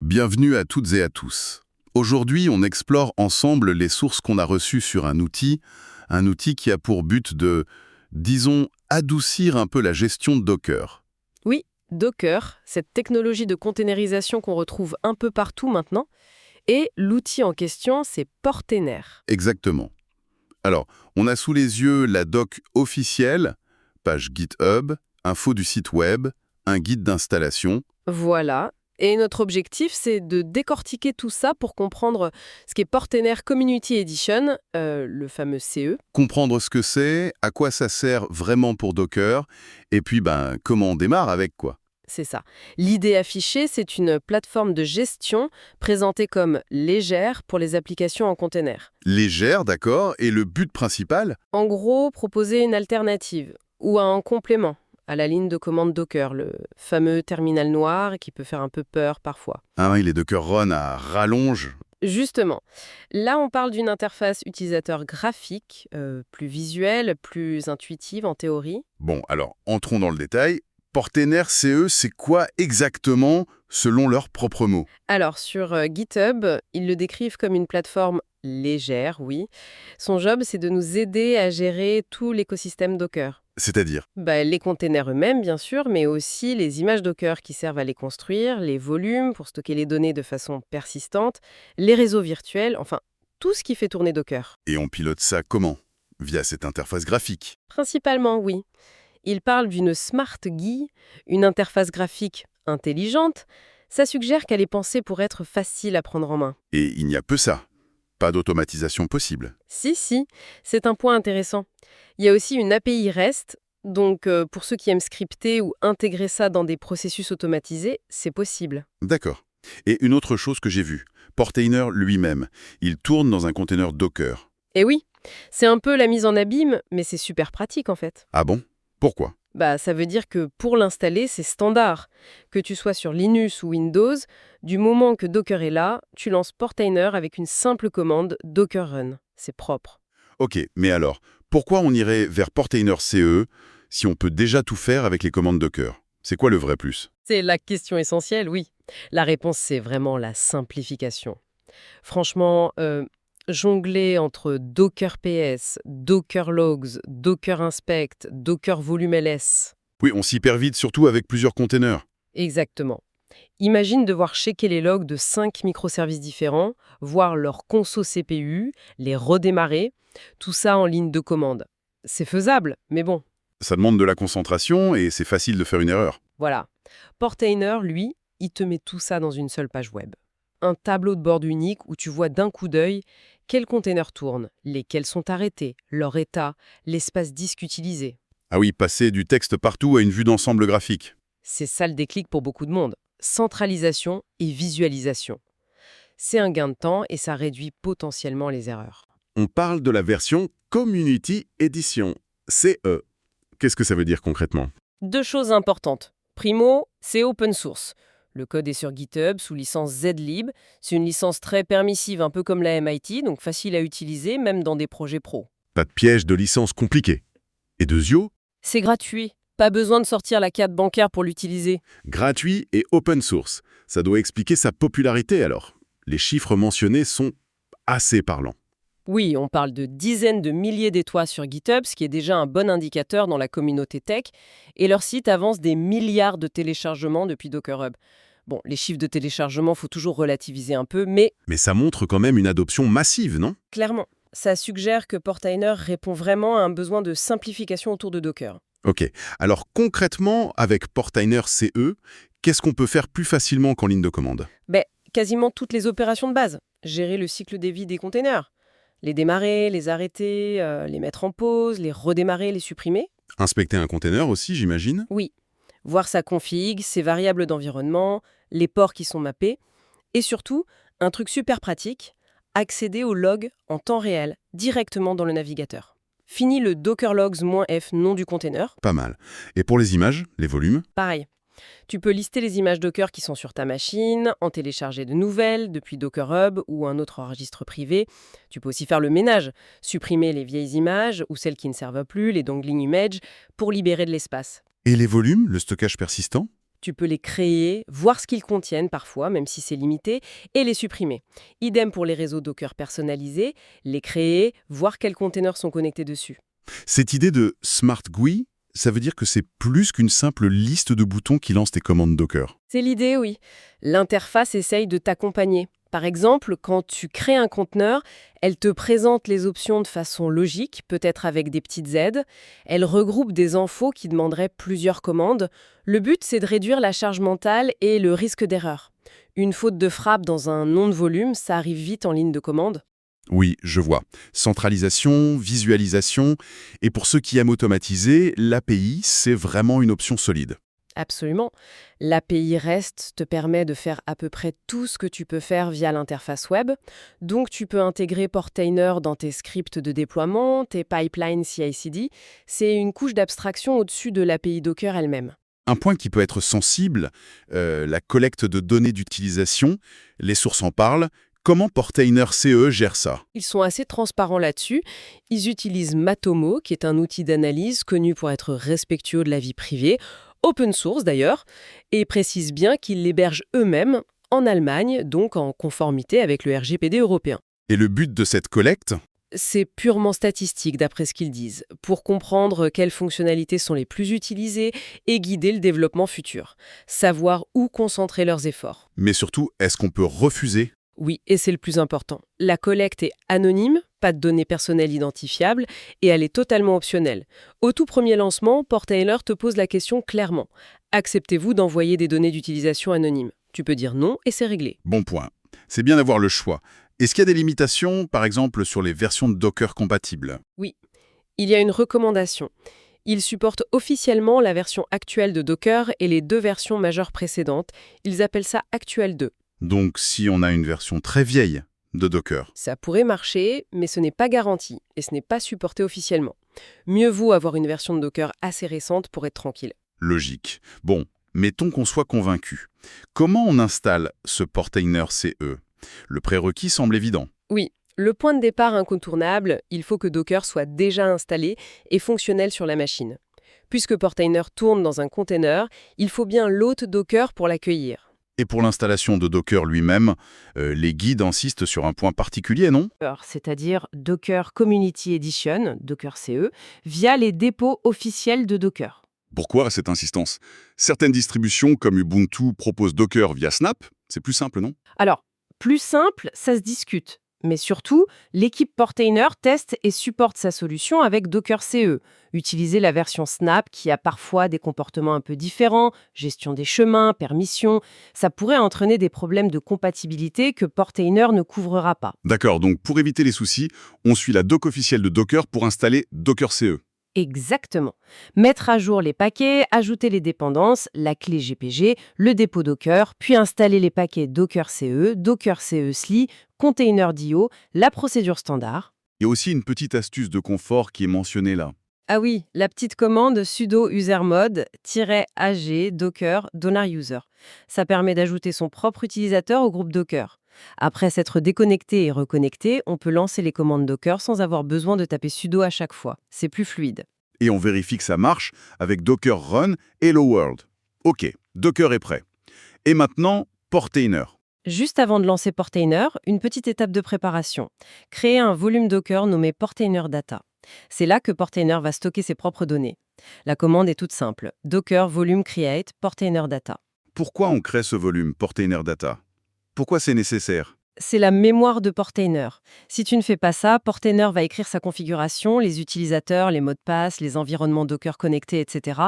Bienvenue à toutes et à tous. Aujourd'hui, on explore ensemble les sources qu'on a reçues sur un outil qui a pour but de, disons, adoucir un peu la gestion de Docker. Oui, Docker, cette technologie de containerisation qu'on retrouve un peu partout maintenant, et l'outil en question, c'est Portainer. Exactement. Alors, on a sous les yeux la doc officielle, page GitHub, info du site web, un guide d'installation. Voilà. Et notre objectif, c'est de décortiquer tout ça pour comprendre ce qu'est Portainer Community Edition, le fameux CE. Comprendre ce que c'est, à quoi ça sert vraiment pour Docker, et puis comment on démarre avec quoi. C'est ça. L'idée affichée, c'est une plateforme de gestion présentée comme légère pour les applications en container. Légère, d'accord, et le but principal? En gros, proposer une alternative ou un complément à la ligne de commande Docker, le fameux terminal noir qui peut faire un peu peur parfois. Ah oui, les Docker Run à rallonge. Justement, là on parle d'une interface utilisateur graphique, plus visuelle, plus intuitive en théorie. Bon, alors, entrons dans le détail. Portainer CE, c'est quoi exactement, selon leurs propres mots? Alors sur GitHub, ils le décrivent comme une plateforme légère, oui. Son job, c'est de nous aider à gérer tout l'écosystème Docker. C'est-à-dire? Les containers eux-mêmes, bien sûr, mais aussi les images Docker qui servent à les construire, les volumes pour stocker les données de façon persistante, les réseaux virtuels, enfin, tout ce qui fait tourner Docker. Et on pilote ça comment? Via cette interface graphique. Principalement, oui. Il parle d'une Smart GUI, une interface graphique intelligente. Ça suggère qu'elle est pensée pour être facile à prendre en main. Et il n'y a peu ça. Pas d'automatisation possible. Si, c'est un point intéressant. Il y a aussi une API REST, donc pour ceux qui aiment scripter ou intégrer ça dans des processus automatisés, c'est possible. D'accord. Et une autre chose que j'ai vue, Portainer lui-même, il tourne dans un container Docker. Et oui, c'est un peu la mise en abîme, mais c'est super pratique en fait. Ah bon? Pourquoi? Ça veut dire que pour l'installer, c'est standard. Que tu sois sur Linux ou Windows, du moment que Docker est là, tu lances Portainer avec une simple commande Docker Run. C'est propre. Ok, mais alors, pourquoi on irait vers Portainer CE si on peut déjà tout faire avec les commandes Docker? C'est quoi le vrai plus? C'est la question essentielle, oui. La réponse, c'est vraiment la simplification. Franchement, jongler entre Docker PS, Docker Logs, Docker Inspect, Docker Volume LS. Oui, on s'y perd vite, surtout avec plusieurs containers. Exactement. Imagine devoir checker les logs de 5 microservices différents, voir leur conso CPU, les redémarrer, tout ça en ligne de commande. C'est faisable, mais bon, Ça demande de la concentration et c'est facile de faire une erreur. voilà. Portainer, lui, il te met tout ça dans une seule page web. Un tableau de bord unique où tu vois d'un coup d'œil quels containers tournent, lesquels sont arrêtés, leur état, l'espace disque utilisé. Ah oui, passer du texte partout à une vue d'ensemble graphique. C'est ça le déclic pour beaucoup de monde. Centralisation et visualisation. C'est un gain de temps et ça réduit potentiellement les erreurs. On parle de la version Community Edition, CE. Qu'est-ce que ça veut dire concrètement? Deux choses importantes. Primo, c'est open source. Le code est sur GitHub sous licence ZLib. C'est une licence très permissive, un peu comme la MIT, donc facile à utiliser, même dans des projets pro. Pas de piège de licence compliqué. Et deuxièmement, C'est gratuit. Pas besoin de sortir la carte bancaire pour l'utiliser. gratuit et open source. Ça doit expliquer sa popularité alors. Les chiffres mentionnés sont assez parlants. Oui, on parle de dizaines de milliers d'étoiles sur GitHub, ce qui est déjà un bon indicateur dans la communauté tech, et leur site avance des milliards de téléchargements depuis Docker Hub. Bon, les chiffres de téléchargement, faut toujours relativiser un peu, mais Mais ça montre quand même une adoption massive, non? clairement, ça suggère que Portainer répond vraiment à un besoin de simplification autour de Docker. Ok. Alors concrètement, avec Portainer CE, qu'est-ce qu'on peut faire plus facilement qu'en ligne de commande? Quasiment toutes les opérations de base. Gérer le cycle de vie des containers. Les démarrer, les arrêter, les mettre en pause, les redémarrer, les supprimer. Inspecter un container aussi, j'imagine? Oui. Voir sa config, ses variables d'environnement, les ports qui sont mappés. Et surtout, un truc super pratique, accéder aux logs en temps réel, directement dans le navigateur. Fini le Docker logs-f nom du container. Pas mal. Et pour les images, les volumes? Pareil. Tu peux lister les images Docker qui sont sur ta machine, en télécharger de nouvelles depuis Docker Hub ou un autre registre privé. Tu peux aussi faire le ménage, supprimer les vieilles images ou celles qui ne servent plus, les dangling images, pour libérer de l'espace. Et les volumes, le stockage persistant? Tu peux les créer, voir ce qu'ils contiennent parfois, même si c'est limité, et les supprimer. Idem pour les réseaux Docker personnalisés, les créer, voir quels containers sont connectés dessus. Cette idée de Smart GUI, ça veut dire que c'est plus qu'une simple liste de boutons qui lance tes commandes Docker. C'est l'idée, oui. L'interface essaye de t'accompagner. Par exemple, quand tu crées un conteneur, elle te présente les options de façon logique, peut-être avec des petites aides. Elle regroupe des infos qui demanderaient plusieurs commandes. Le but, c'est de réduire la charge mentale et le risque d'erreur. Une faute de frappe dans un nom de volume, ça arrive vite en ligne de commande. Oui, je vois. Centralisation, visualisation, et pour ceux qui aiment automatiser, l'API, c'est vraiment une option solide. Absolument. L'API REST te permet de faire à peu près tout ce que tu peux faire via l'interface web. Donc, tu peux intégrer Portainer dans tes scripts de déploiement, tes pipelines CI/CD. C'est une couche d'abstraction au-dessus de l'API Docker elle-même. Un point qui peut être sensible, la collecte de données d'utilisation, les sources en parlent. Comment Portainer CE gère ça? Ils sont assez transparents là-dessus. Ils utilisent Matomo, qui est un outil d'analyse connu pour être respectueux de la vie privée, open source d'ailleurs, et précisent bien qu'ils l'hébergent eux-mêmes en Allemagne, donc en conformité avec le RGPD européen. Et le but de cette collecte? C'est purement statistique d'après ce qu'ils disent, pour comprendre quelles fonctionnalités sont les plus utilisées et guider le développement futur. Savoir où concentrer leurs efforts. Mais surtout, est-ce qu'on peut refuser? Oui, et c'est le plus important. La collecte est anonyme, pas de données personnelles identifiables, et elle est totalement optionnelle. Au tout premier lancement, Portainer te pose la question clairement. Acceptez-vous d'envoyer des données d'utilisation anonymes? Tu peux dire non et c'est réglé. Bon point. C'est bien d'avoir le choix. Est-ce qu'il y a des limitations, par exemple, sur les versions de Docker compatibles? Oui, il y a une recommandation. Ils supportent officiellement la version actuelle de Docker et les 2 versions majeures précédentes. Ils appellent ça Actuel 2. Donc, si on a une version très vieille de Docker. Ça pourrait marcher, mais ce n'est pas garanti et ce n'est pas supporté officiellement. Mieux vaut avoir une version de Docker assez récente pour être tranquille. Logique. Bon, mettons qu'on soit convaincu. Comment on installe ce Portainer CE? Le prérequis semble évident. Oui, le point de départ incontournable, il faut que Docker soit déjà installé et fonctionnel sur la machine. Puisque Portainer tourne dans un container, il faut bien l'hôte Docker pour l'accueillir. Et pour l'installation de Docker lui-même, les guides insistent sur un point particulier, non? C'est-à-dire Docker Community Edition, Docker CE, via les dépôts officiels de Docker. Pourquoi cette insistance? Certaines distributions comme Ubuntu proposent Docker via Snap. C'est plus simple, non? Alors, plus simple, ça se discute. Mais surtout, l'équipe Portainer teste et supporte sa solution avec Docker CE. Utiliser la version Snap qui a parfois des comportements un peu différents, gestion des chemins, permissions, ça pourrait entraîner des problèmes de compatibilité que Portainer ne couvrira pas. D'accord, donc pour éviter les soucis, on suit la doc officielle de Docker pour installer Docker CE. Exactement. Mettre à jour les paquets, ajouter les dépendances, la clé GPG, le dépôt Docker, puis installer les paquets Docker CE SLI, Container.io, la procédure standard. Il y a aussi une petite astuce de confort qui est mentionnée là. Ah oui, la petite commande sudo usermod-ag docker $user. Ça permet d'ajouter son propre utilisateur au groupe Docker. Après s'être déconnecté et reconnecté, on peut lancer les commandes Docker sans avoir besoin de taper sudo à chaque fois. C'est plus fluide. Et on vérifie que ça marche avec Docker Run Hello World. Ok, Docker est prêt. Et maintenant, Portainer. Juste avant de lancer Portainer, une petite étape de préparation. Créer un volume Docker nommé Portainer Data. C'est là que Portainer va stocker ses propres données. La commande est toute simple. Docker volume create Portainer Data. Pourquoi on crée ce volume Portainer Data? Pourquoi c'est nécessaire? C'est la mémoire de Portainer. Si tu ne fais pas ça, Portainer va écrire sa configuration, les utilisateurs, les mots de passe, les environnements Docker connectés, etc.,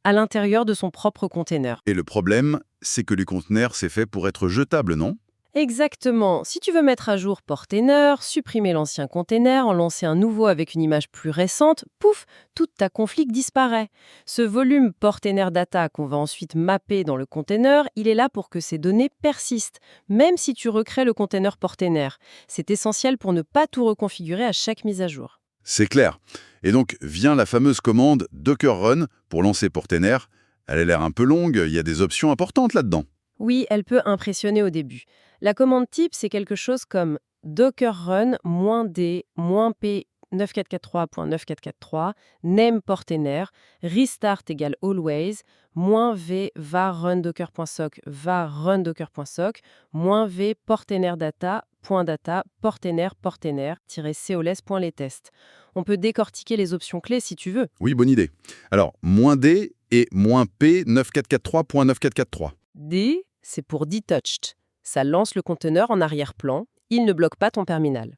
à l'intérieur de son propre container. Et le problème, c'est que les conteneurs, c'est fait pour être jetable, non? Exactement. Si tu veux mettre à jour Portainer, supprimer l'ancien container, en lancer un nouveau avec une image plus récente, pouf, toute ta config disparaît. Ce volume Portainer Data qu'on va ensuite mapper dans le container, il est là pour que ces données persistent, même si tu recrées le container Portainer. C'est essentiel pour ne pas tout reconfigurer à chaque mise à jour. C'est clair. Et donc, vient la fameuse commande Docker Run pour lancer Portainer. Elle a l'air un peu longue, il y a des options importantes là-dedans. Oui, elle peut impressionner au début. La commande type, c'est quelque chose comme Docker Run -d -p 9443.9443, name portainer, restart égale always, -v var rundocker.soc var rundocker.soc, -v portainer data.data portainer-coles.les-tests. On peut décortiquer les options clés si tu veux. Oui, bonne idée. Alors, -d et -p 9443.9443. D, c'est pour detached. Ça lance le conteneur en arrière-plan, il ne bloque pas ton terminal.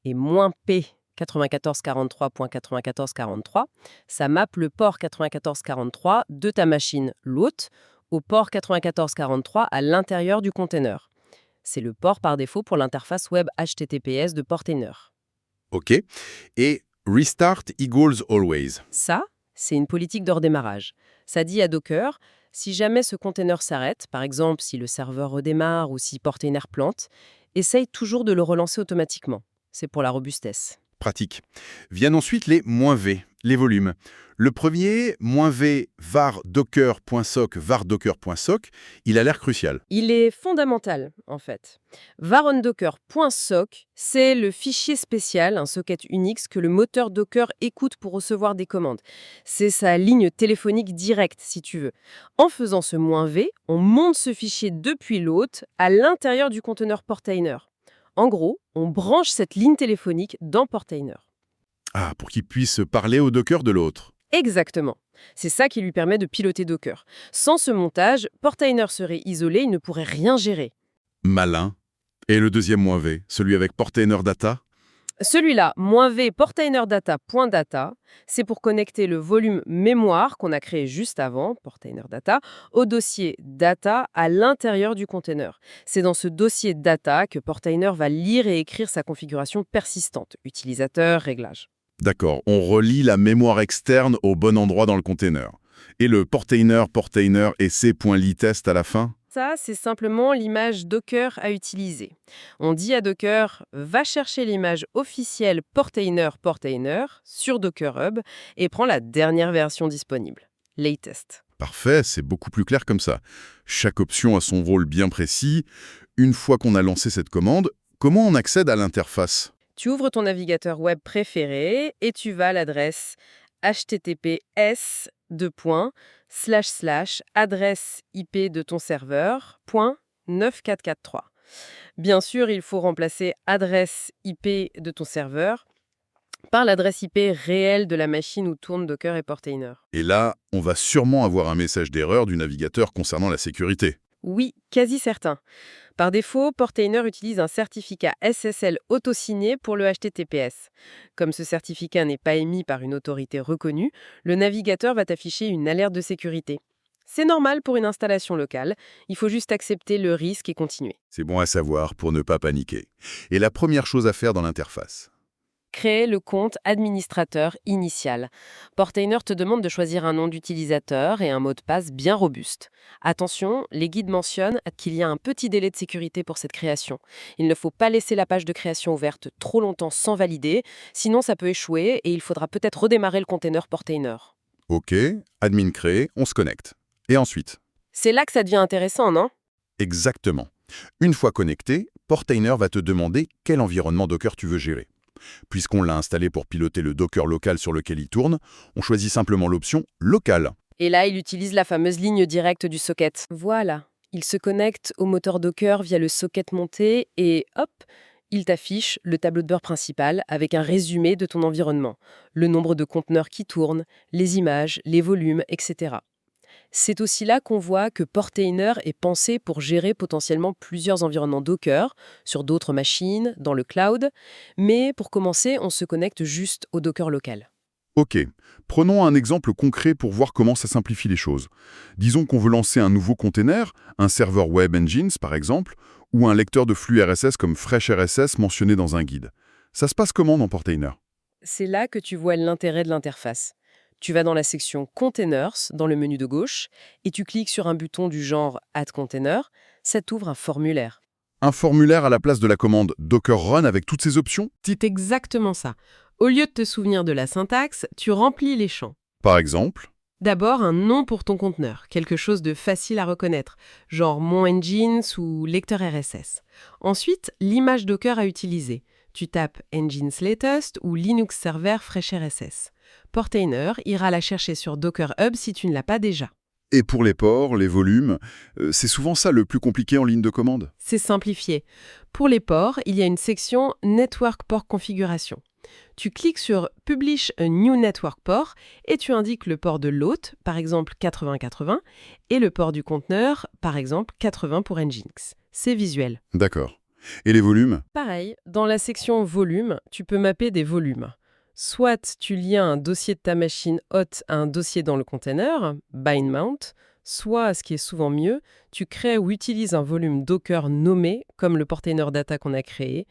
Et -p 9443.9443, ça mappe le port 9443 de ta machine, l'hôte, au port 9443 à l'intérieur du conteneur. C'est le port par défaut pour l'interface web HTTPS de Portainer. OK. Et restart equals always. Ça, c'est une politique de redémarrage. Ça dit à Docker, si jamais ce conteneur s'arrête, par exemple si le serveur redémarre ou si Portainer plante, essaye toujours de le relancer automatiquement. C'est pour la robustesse. Pratique. Viennent ensuite les -v, les volumes. Le premier, -v var docker.soc var docker.soc, il a l'air crucial. Il est fondamental, en fait. Varundocker.soc, c'est le fichier spécial, un socket Unix, que le moteur Docker écoute pour recevoir des commandes. C'est sa ligne téléphonique directe, si tu veux. En faisant ce -v, on monte ce fichier depuis l'hôte à l'intérieur du conteneur Portainer. En gros, on branche cette ligne téléphonique dans Portainer. Ah, pour qu'il puisse parler au Docker de l'autre. Exactement. C'est ça qui lui permet de piloter Docker. Sans ce montage, Portainer serait isolé, il ne pourrait rien gérer. Malin. Et le deuxième -v, celui avec Portainer Data? Celui-là, -v portainerdata.data, c'est pour connecter le volume mémoire qu'on a créé juste avant, Portainer Data, au dossier data à l'intérieur du conteneur. C'est dans ce dossier data que Portainer va lire et écrire sa configuration persistante, utilisateur, réglage. D'accord, on relie la mémoire externe au bon endroit dans le container. Et le portainer et c.litest à la fin? Ça, c'est simplement l'image Docker à utiliser. On dit à Docker, va chercher l'image officielle Portainer sur Docker Hub et prends la dernière version disponible, latest. Parfait, c'est beaucoup plus clair comme ça. Chaque option a son rôle bien précis. Une fois qu'on a lancé cette commande, comment on accède à l'interface? Tu ouvres ton navigateur web préféré et tu vas à l'adresse https:// adresse IP de ton serveur, .9443. Bien sûr, il faut remplacer adresse IP de ton serveur par l'adresse IP réelle de la machine où tournent Docker et Portainer. Et là, on va sûrement avoir un message d'erreur du navigateur concernant la sécurité. Oui, quasi certain. Par défaut, Portainer utilise un certificat SSL autosigné pour le HTTPS. Comme ce certificat n'est pas émis par une autorité reconnue, le navigateur va t'afficher une alerte de sécurité. C'est normal pour une installation locale, il faut juste accepter le risque et continuer. C'est bon à savoir pour ne pas paniquer. Et la première chose à faire dans l'interface? Créer le compte administrateur initial. Portainer te demande de choisir un nom d'utilisateur et un mot de passe bien robuste. Attention, les guides mentionnent qu'il y a un petit délai de sécurité pour cette création. Il ne faut pas laisser la page de création ouverte trop longtemps sans valider, sinon ça peut échouer et il faudra peut-être redémarrer le container Portainer. Ok, admin créé, on se connecte. Et ensuite? C'est là que ça devient intéressant, non? Exactement. Une fois connecté, Portainer va te demander quel environnement Docker tu veux gérer. Puisqu'on l'a installé pour piloter le Docker local sur lequel il tourne, on choisit simplement l'option « Local ». Et là, il utilise la fameuse ligne directe du socket. Voilà. Il se connecte au moteur Docker via le socket monté et hop, il t'affiche le tableau de bord principal avec un résumé de ton environnement, le nombre de conteneurs qui tournent, les images, les volumes, etc. C'est aussi là qu'on voit que Portainer est pensé pour gérer potentiellement plusieurs environnements Docker sur d'autres machines, dans le cloud. Mais pour commencer, on se connecte juste au Docker local. Ok, prenons un exemple concret pour voir comment ça simplifie les choses. Disons qu'on veut lancer un nouveau container, un serveur Web Engines par exemple, ou un lecteur de flux RSS comme FreshRSS mentionné dans un guide. Ça se passe comment dans Portainer? C'est là que tu vois l'intérêt de l'interface. Tu vas dans la section Containers, dans le menu de gauche, et tu cliques sur un bouton du genre Add Container, ça t'ouvre un formulaire. Un formulaire à la place de la commande Docker Run avec toutes ces options? C'est exactement ça. Au lieu de te souvenir de la syntaxe, tu remplis les champs. Par exemple? D'abord, un nom pour ton conteneur, quelque chose de facile à reconnaître, genre mon Engines ou lecteur RSS. Ensuite, l'image Docker à utiliser. Tu tapes Nginx Latest ou Linux Server FreshRSS. Portainer ira la chercher sur Docker Hub si tu ne l'as pas déjà. Et pour les ports, les volumes, c'est souvent ça le plus compliqué en ligne de commande. C'est simplifié. Pour les ports, il y a une section Network Port Configuration. Tu cliques sur Publish a New Network Port et tu indiques le port de l'hôte, par exemple 8080, et le port du conteneur, par exemple 80 pour Nginx. C'est visuel. D'accord. Et les volumes? Pareil, dans la section Volume, tu peux mapper des volumes. Soit tu lies un dossier de ta machine hôte à un dossier dans le container, bind mount, soit, ce qui est souvent mieux, tu crées ou utilises un volume Docker nommé, comme le portainer data qu'on a créé,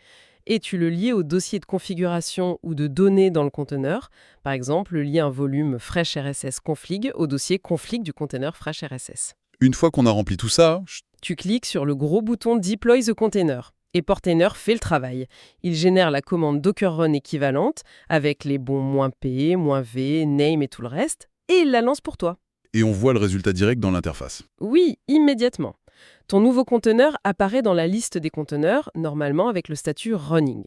et tu le lies au dossier de configuration ou de données dans le conteneur. Par exemple, lier un volume FreshRSS config au dossier config du container FreshRSS. Une fois qu'on a rempli tout ça, Tu cliques sur le gros bouton Deploy the container. Et Portainer fait le travail. Il génère la commande Docker Run équivalente avec les bons "-p", "-v", name et tout le reste, et il la lance pour toi. et on voit le résultat direct dans l'interface. Oui, immédiatement. Ton nouveau conteneur apparaît dans la liste des conteneurs, normalement avec le statut Running.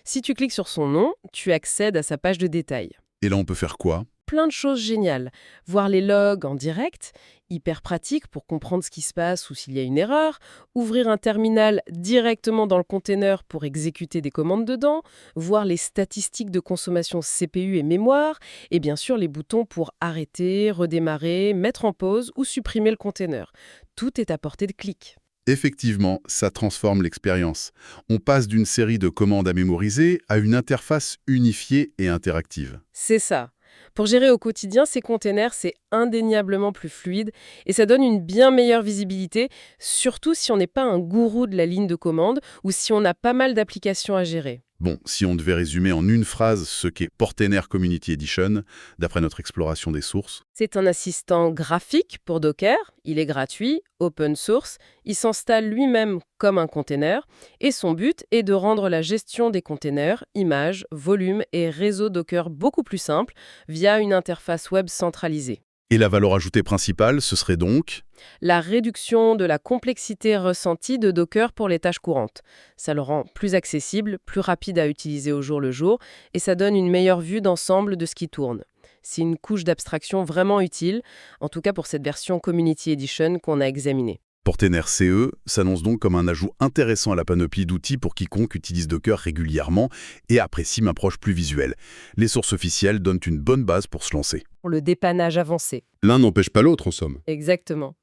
Si tu cliques sur son nom, tu accèdes à sa page de détails. Et là, on peut faire quoi? Plein de choses géniales. Voir les logs en direct, hyper pratique pour comprendre ce qui se passe ou s'il y a une erreur. Ouvrir un terminal directement dans le container pour exécuter des commandes dedans. Voir les statistiques de consommation CPU et mémoire. Et bien sûr, les boutons pour arrêter, redémarrer, mettre en pause ou supprimer le container. Tout est à portée de clic. Effectivement, ça transforme l'expérience. On passe d'une série de commandes à mémoriser à une interface unifiée et interactive. C'est ça. Pour gérer au quotidien ces containers, c'est indéniablement plus fluide et ça donne une bien meilleure visibilité, surtout si on n'est pas un gourou de la ligne de commande ou si on a pas mal d'applications à gérer. Bon, si on devait résumer en une phrase ce qu'est Portainer Community Edition, d'après notre exploration des sources, C'est un assistant graphique pour Docker, il est gratuit, open source, il s'installe lui-même comme un container et son but est de rendre la gestion des containers, images, volumes et réseaux Docker beaucoup plus simple via une interface web centralisée. et la valeur ajoutée principale, ce serait donc... La réduction de la complexité ressentie de Docker pour les tâches courantes. Ça le rend plus accessible, plus rapide à utiliser au jour le jour, et ça donne une meilleure vue d'ensemble de ce qui tourne. C'est une couche d'abstraction vraiment utile, en tout cas pour cette version Community Edition qu'on a examinée. Portainer CE s'annonce donc comme un ajout intéressant à la panoplie d'outils pour quiconque utilise Docker régulièrement et apprécie une approche plus visuelle. Les sources officielles donnent une bonne base pour se lancer. Pour le dépannage avancé. L'un n'empêche pas l'autre, en somme. Exactement.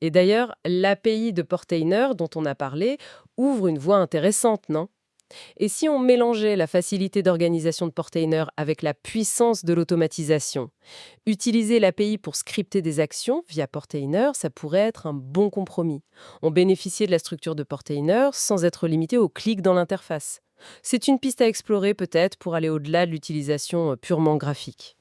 Et d'ailleurs, l'API de Portainer dont on a parlé ouvre une voie intéressante, non ? Et si on mélangeait la facilité d'organisation de Portainer avec la puissance de l'automatisation? Utiliser l'API pour scripter des actions via Portainer, ça pourrait être un bon compromis. On bénéficiait de la structure de Portainer sans être limité au clic dans l'interface. C'est une piste à explorer peut-être pour aller au-delà de l'utilisation purement graphique.